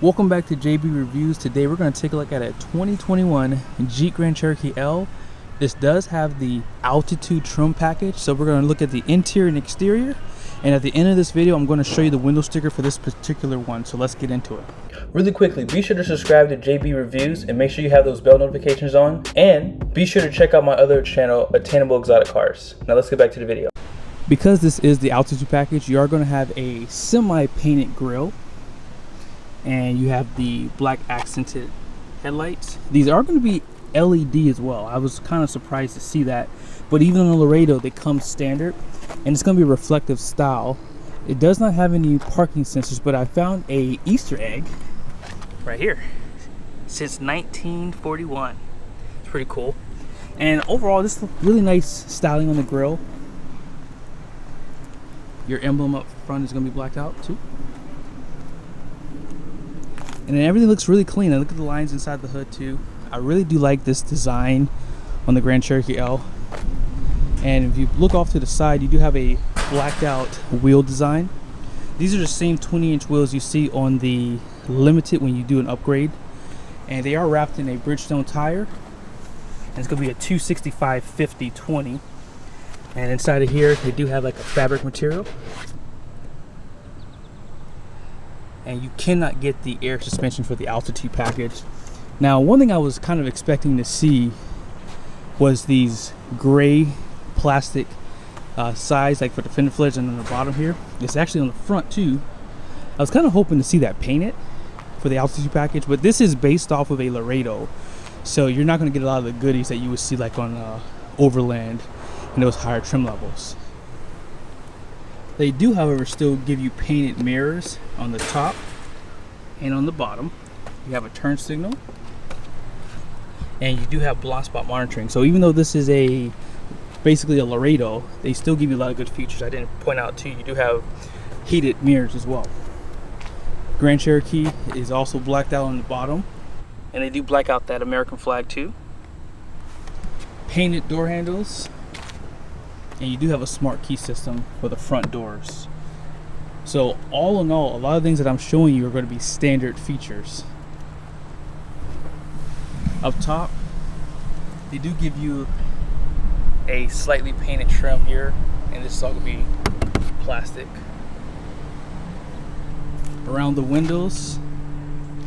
Welcome back to JB Reviews. Today we're going to take a look at a 2021 Jeep Grand Cherokee L. This does have the altitude trim package, so we're going to look at the interior and exterior, and at the end of this video I'm going to show you the window sticker for this particular one. So let's get into it. Really quickly, be sure to subscribe to JB Reviews and make sure you have those bell notifications on, and be sure to check out my other channel, Attainable Exotic Cars. Now let's get back to the video. Because this is the altitude package, you are going to have a semi-painted grille, and you have the black accented headlights. These are going to be LED as well. I was kind of surprised to see that, but even on the Laredo they come standard, and it's going to be a reflective style. It does not have any parking sensors, but I found a Easter egg right here. Since 1941. It's pretty cool. And overall, this is really nice styling on the grille. Your emblem up front is going to be blacked out too. And then everything looks really clean. I look at the lines inside the hood too. I really do like this design on the Grand Cherokee L. And if you look off to the side, you do have a blacked out wheel design. These are the same 20-inch wheels you see on the Limited when you do an upgrade. And they are wrapped in a Bridgestone tire. And it's going to be a 265/50/20. And inside of here, they do have like a fabric material. And you cannot get the air suspension for the altitude package. Now, one thing I was kind of expecting to see was these gray plastic sides, like for the fender flares, and on the bottom here. It's actually on the front too. I was kind of hoping to see that painted for the altitude package, but this is based off of a Laredo, so you're not going to get a lot of the goodies that you would see like on Overland and those higher trim levels. They do, however, still give you painted mirrors on the top and on the bottom. You have a turn signal, and you do have blind spot monitoring. So even though this is basically a Laredo, they still give you a lot of good features. I didn't point out too, you do have heated mirrors as well. Grand Cherokee is also blacked out on the bottom, and they do black out that American flag too. Painted door handles. And you do have a smart key system for the front doors. So all in all, a lot of things that I'm showing you are going to be standard features. Up top, they do give you a slightly painted trim here, and this is all going to be plastic. Around the windows,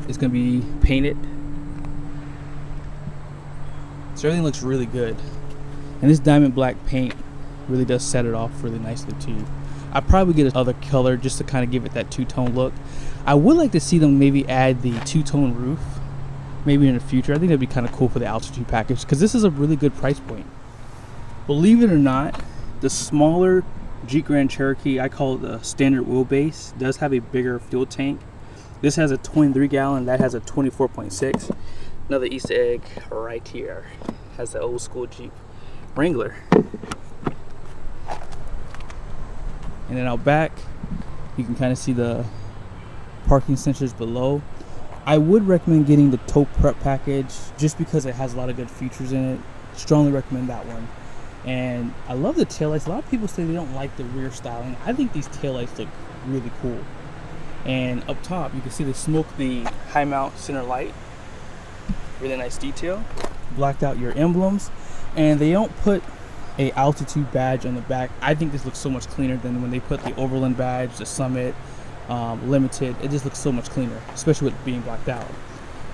it's going to be painted. So everything looks really good. And this diamond black paint really does set it off really nicely too. I'd probably get another color just to kind of give it that two-tone look. I would like to see them maybe add the two-tone roof maybe in the future. I think that'd be kind of cool for the altitude package, because this is a really good price point. Believe it or not, the smaller Jeep Grand Cherokee, I call it the standard wheelbase, does have a bigger fuel tank. This has a 23 gallon, that has a 24.6. Another Easter egg right here has the old school Jeep Wrangler. And then out back, you can kind of see the parking sensors below. I would recommend getting the tow prep package just because it has a lot of good features in it. Strongly recommend that one. And I love the taillights. A lot of people say they don't like the rear styling. I think these taillights look really cool. And up top, you can see they smoked the high mount center light. Really nice detail. Blacked out your emblems. And they don't put a altitude badge on the back. I think this looks so much cleaner than when they put the Overland badge, the Summit, Limited. It just looks so much cleaner, especially with it being blacked out.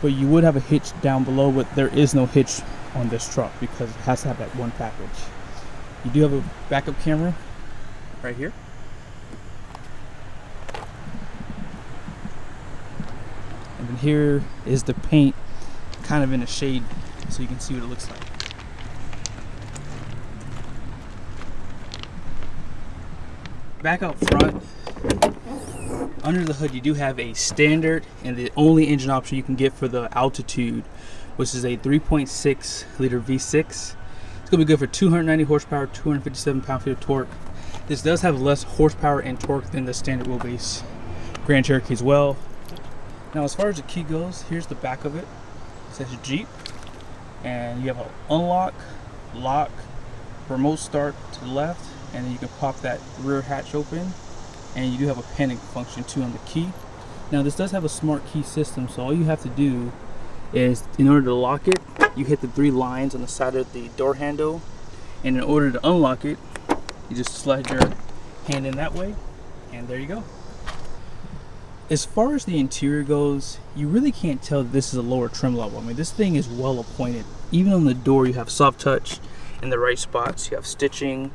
But you would have a hitch down below, but there is no hitch on this truck because it has to have that one package. You do have a backup camera right here. And then here is the paint kind of in a shade so you can see what it looks like. Back out front, under the hood, you do have a standard and the only engine option you can get for the altitude, which is a 3.6 liter V6. It's going to be good for 290 horsepower, 257 pound-feet of torque. This does have less horsepower and torque than the standard wheelbase Grand Cherokee as well. Now, as far as the key goes, here's the back of it. It says Jeep, and you have an unlock, lock, remote start to the left, and then you can pop that rear hatch open, and you do have a panic function too on the key. Now this does have a smart key system, so all you have to do is, in order to lock it, you hit the 3 lines on the side of the door handle, and in order to unlock it, you just slide your hand in that way, and there you go. As far as the interior goes, you really can't tell that this is a lower trim level. I mean, this thing is well appointed. Even on the door, you have soft touch in the right spots. You have stitching,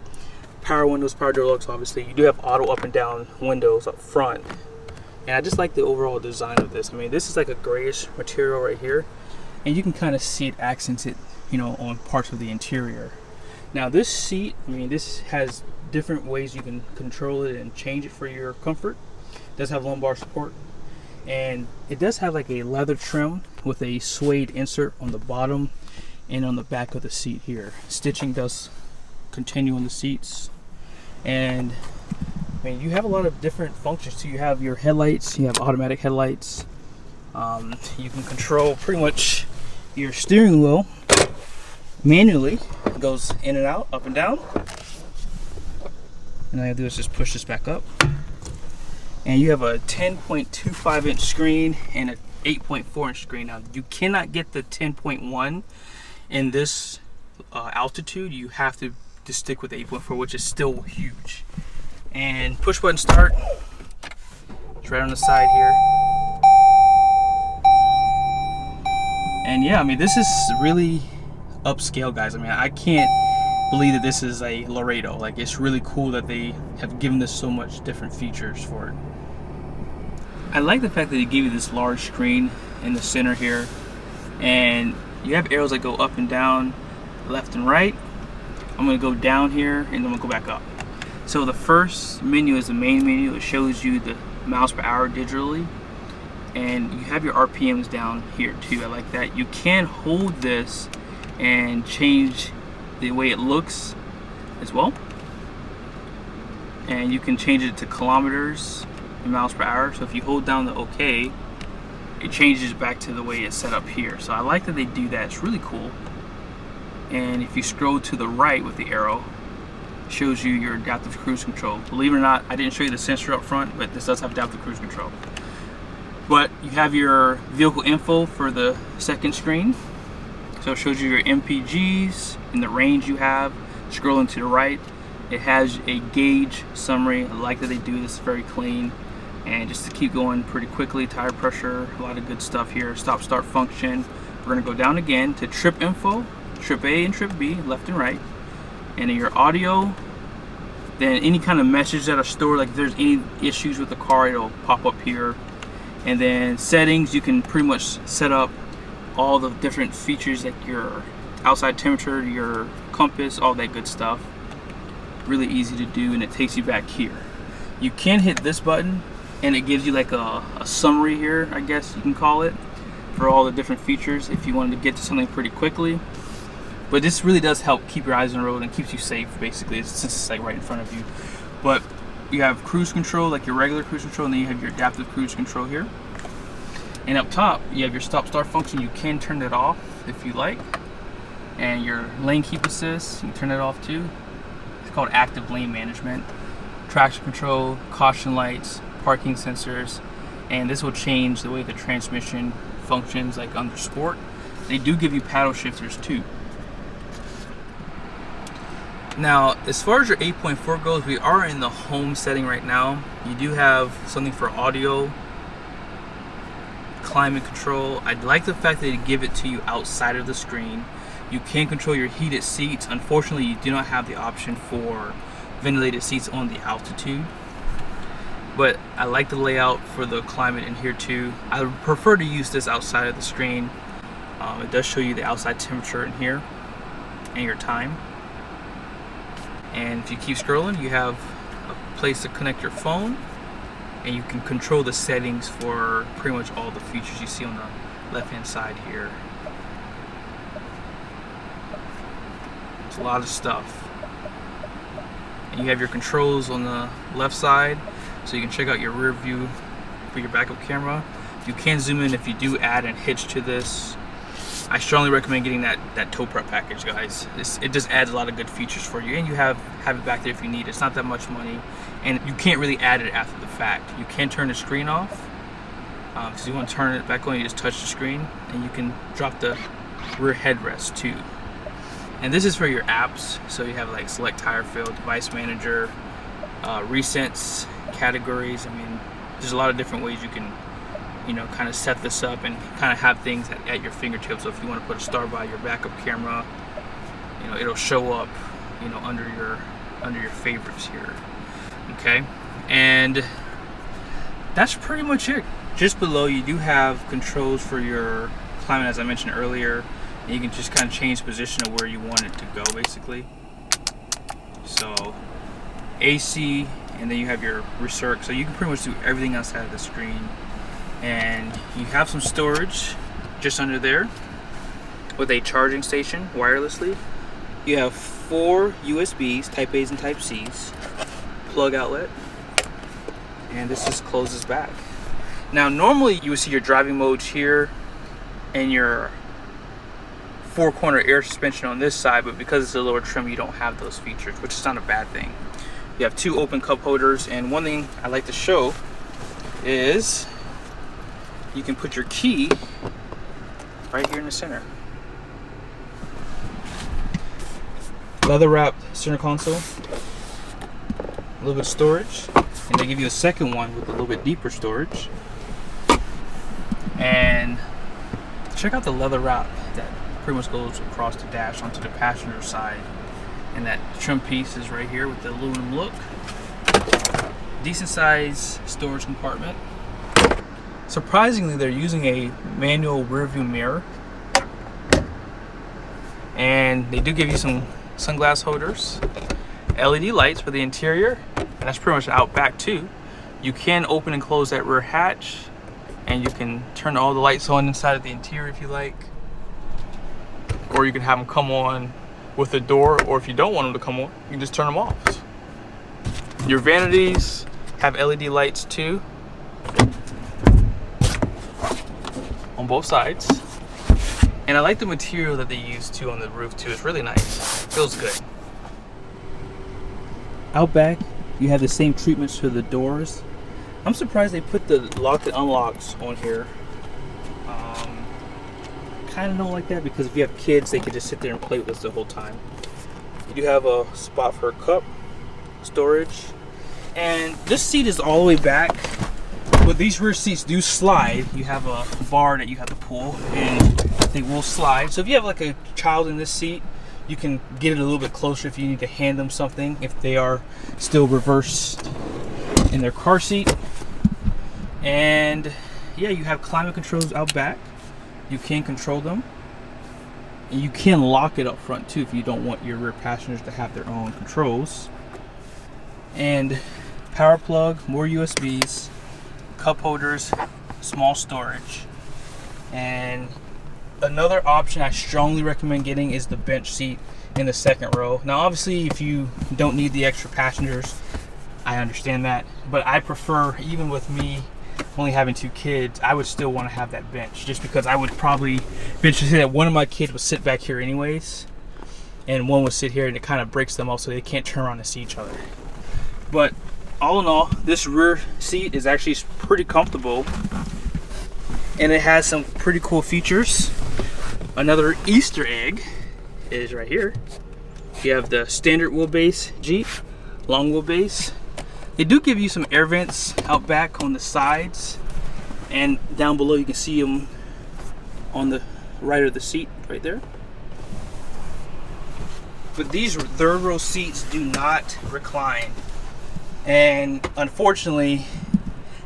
power windows, power door locks, obviously. You do have auto up and down windows up front. And I just like the overall design of this. I mean, this is like a grayish material right here, and you can kind of see it accents it, you know, on parts of the interior. Now this seat, I mean, this has different ways you can control it and change it for your comfort. It does have lumbar support, and it does have like a leather trim with a suede insert on the bottom and on the back of the seat here. Stitching does continue on the seats, and I mean, you have a lot of different functions. So you have your headlights, you have automatic headlights. You can control pretty much your steering wheel manually. It goes in and out, up and down. And all you have to do is just push this back up. And you have a 10.25 inch screen and an 8.4 inch screen. Now, you cannot get the 10.1 in this altitude. You have to stick with 8.4, which is still huge. And push button start, it's right on the side here. And yeah, I mean, this is really upscale, guys. I mean, I can't believe that this is a Laredo. Like, it's really cool that they have given this so much different features for it. I like the fact that they give you this large screen in the center here, and you have arrows that go up and down, left and right. I'm gonna go down here and then I'm gonna go back up. So the first menu is the main menu. It shows you the miles per hour digitally, and you have your RPMs down here too. I like that. You can hold this and change the way it looks as well, and you can change it to kilometers and miles per hour. So if you hold down the OK, it changes back to the way it's set up here. So I like that they do that. It's really cool. And if you scroll to the right with the arrow, shows you your adaptive cruise control. Believe it or not, I didn't show you the sensor up front, but this does have adaptive cruise control. But you have your vehicle info for the second screen. So it shows you your MPGs and the range you have. Scrolling to the right, it has a gauge summary. I like that they do this, very clean. And just to keep going pretty quickly, tire pressure, a lot of good stuff here. Stop start function. We're gonna go down again to trip info, trip A and trip B, left and right. And in your audio, then any kind of message that are stored, like if there's any issues with the car, it'll pop up here. And then settings, you can pretty much set up all the different features, like your outside temperature, your compass, all that good stuff. Really easy to do, and it takes you back here. You can hit this button and it gives you like a summary here, I guess you can call it, for all the different features if you wanted to get to something pretty quickly. But this really does help keep your eyes on the road and keeps you safe, basically, since it's like right in front of you. But you have cruise control, like your regular cruise control, and then you have your adaptive cruise control here. And up top, you have your stop start function. You can turn it off if you like. And your lane keep assist, you can turn it off too. It's called active lane management. Traction control, caution lights, parking sensors, and this will change the way the transmission functions, like under sport. They do give you paddle shifters too. Now, as far as your 8.4 goes, we are in the home setting right now. You do have something for audio, climate control. I like the fact that they give it to you outside of the screen. You can control your heated seats. Unfortunately, you do not have the option for ventilated seats on the altitude. But I like the layout for the climate in here too. I would prefer to use this outside of the screen. It does show you the outside temperature in here and your time. And if you keep scrolling, you have a place to connect your phone, and you can control the settings for pretty much all the features you see on the left hand side here. It's a lot of stuff. And you have your controls on the left side, so you can check out your rear view for your backup camera. You can zoom in if you do add a hitch to this. I strongly recommend getting that tow prep package, guys. It just adds a lot of good features for you, and you have it back there if you need. It's not that much money, and you can't really add it after the fact. You can turn the screen off, Because you want to turn it back on, you just touch the screen, and you can drop the rear headrest too. And this is for your apps, so you have like select tire fill, device manager, recents, categories. I mean, there's a lot of different ways you can, you know, kind of set this up and kind of have things at your fingertips. So if you want to put a star by your backup camera, you know, it'll show up, you know, under your favorites here. Okay, and that's pretty much it. Just below, you do have controls for your climate, as I mentioned earlier. And you can just kind of change the position of where you want it to go, basically. So AC, and then you have your recirc. So you can pretty much do everything outside of the screen. And you have some storage just under there with a charging station wirelessly. You have 4 USBs, Type A's and Type C's, plug outlet, and this just closes back. Now normally you would see your driving modes here and your 4-corner air suspension on this side, but because it's a lower trim, you don't have those features, which is not a bad thing. You have 2 open cup holders, and one thing I like to show is you can put your key right here in the center. Leather wrapped center console, a little bit of storage, and they give you a second one with a little bit deeper storage. And check out the leather wrap that pretty much goes across the dash onto the passenger side. And that trim piece is right here with the aluminum look. Decent size storage compartment. Surprisingly, they're using a manual rear view mirror. And they do give you some sunglass holders. LED lights for the interior. And that's pretty much out back too. You can open and close that rear hatch. And you can turn all the lights on inside of the interior if you like. Or you can have them come on with the door, or if you don't want them to come on, you can just turn them off. Your vanities have LED lights too on both sides. And I like the material that they use too on the roof too. It's really nice. Feels good. Out back, you have the same treatments to the doors. I'm surprised they put the lock and unlocks on here. Kind of don't like that, because if you have kids, they could just sit there and play with this the whole time. You do have a spot for a cup storage, and this seat is all the way back, but these rear seats do slide. You have a bar that you have to pull, and they will slide. So if you have like a child in this seat, you can get it a little bit closer if you need to hand them something, if they are still reversed in their car seat. And yeah, you have climate controls out back. You can control them, and you can lock it up front too if you don't want your rear passengers to have their own controls. And power plug, more USBs, cup holders, small storage. And another option I strongly recommend getting is the bench seat in the second row. Now obviously if you don't need the extra passengers, I understand that, but I prefer, even with me only having 2 kids, I would still want to have that bench, just because I would probably venture to say that one of my kids would sit back here anyways, and one would sit here, and it kind of breaks them up so they can't turn around and see each other. But all in all, this rear seat is actually pretty comfortable, and it has some pretty cool features. Another Easter egg is right here. You have the standard wheelbase Jeep, long wheelbase. They do give you some air vents out back on the sides, and down below you can see them on the right of the seat right there. But these third row seats do not recline, and unfortunately,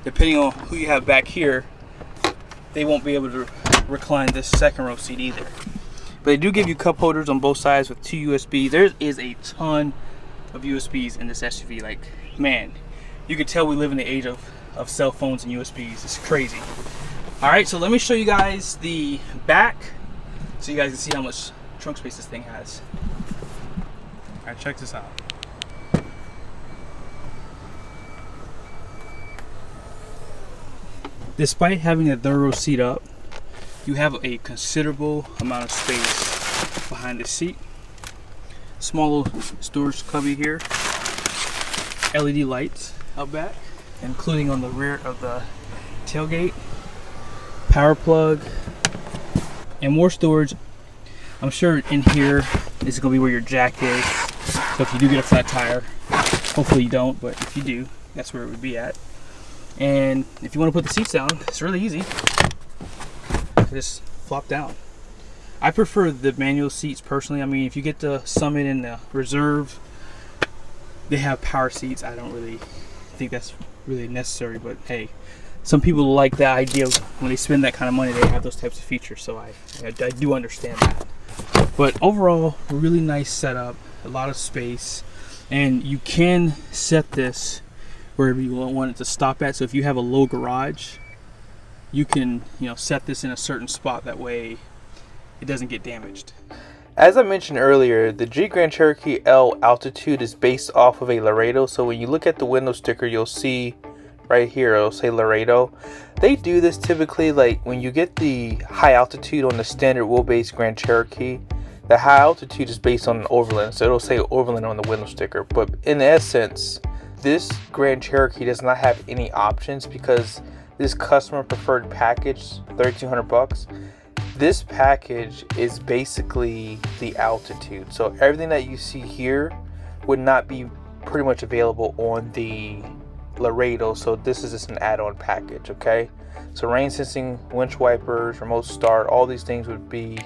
depending on who you have back here, they won't be able to recline this second row seat either. But they do give you cup holders on both sides with 2 USB. There is a ton of USBs in this SUV. Like, man, you can tell we live in the age of cell phones and USBs. It's crazy. All right, so let me show you guys the back so you guys can see how much trunk space this thing has. All right, check this out. Despite having a third row seat up, you have a considerable amount of space behind the seat. Small little storage cubby here. LED lights out back, including on the rear of the tailgate. power plug, and more storage. I'm sure in here is going to be where your jack is. So if you do get a flat tire, hopefully you don't, but if you do, that's where it would be at. And if you want to put the seats down, it's really easy. Just flop down. I prefer the manual seats personally. I mean, if you get the Summit and the Reserve, they have power seats. I don't really think that's really necessary, but hey, some people like the idea of when they spend that kind of money, they have those types of features. So I do understand that. But overall, really nice setup, a lot of space, and you can set this wherever you want it to stop at. So if you have a low garage, you can, set this in a certain spot. That way it doesn't get damaged. As I mentioned earlier, the Jeep Grand Cherokee L Altitude is based off of a Laredo. So when you look at the window sticker, you'll see right here, it'll say Laredo. They do this typically like when you get the high altitude on the standard wheelbase Grand Cherokee. The high altitude is based on an Overland, so it'll say Overland on the window sticker. But in essence, this Grand Cherokee does not have any options because this customer preferred package, $3,200. This package is basically the altitude. So everything that you see here would not be pretty much available on the Laredo. So this is just an add-on package, okay? So rain sensing, winch wipers, remote start, all these things would be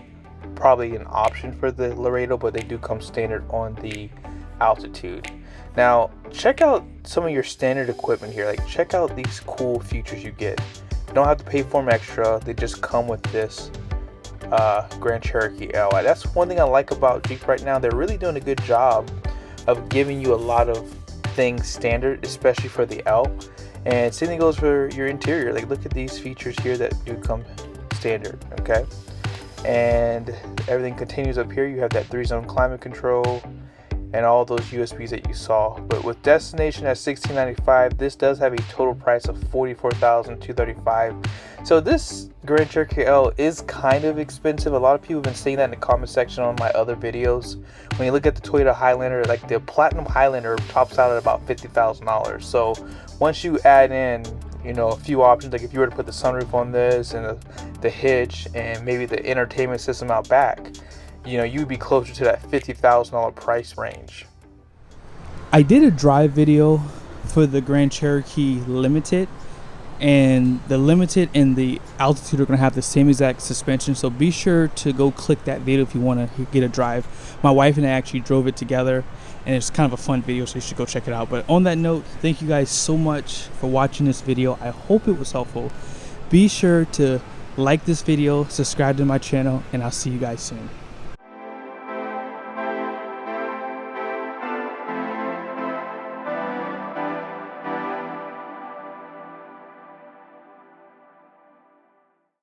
probably an option for the Laredo, but they do come standard on the altitude. Now check out some of your standard equipment here. Like check out these cool features you get. You don't have to pay for them extra. They just come with this Grand Cherokee L. That's one thing I like about Jeep right now. They're really doing a good job of giving you a lot of things standard, especially for the L. And same thing goes for your interior. Like look at these features here that do come standard, okay? And everything continues up here. You have that 3-zone climate control and all those USBs that you saw. But with destination at $1,695, this does have a total price of $44,235. So this Grand Cherokee L is kind of expensive. A lot of people have been saying that in the comment section on my other videos. When you look at the Toyota Highlander, like the Platinum Highlander tops out at about $50,000. So once you add in, a few options, like if you were to put the sunroof on this and the hitch and maybe the entertainment system out back, you'd be closer to that $50,000 price range. I did a drive video for the Grand Cherokee Limited, and the Limited and the Altitude are going to have the same exact suspension, so be sure to go click that video if you want to get a drive. My wife and I actually drove it together, and it's kind of a fun video, so you should go check it out. But on that note, thank you guys so much for watching this video. I hope it was helpful. Be sure to like this video, subscribe to my channel, and I'll see you guys soon.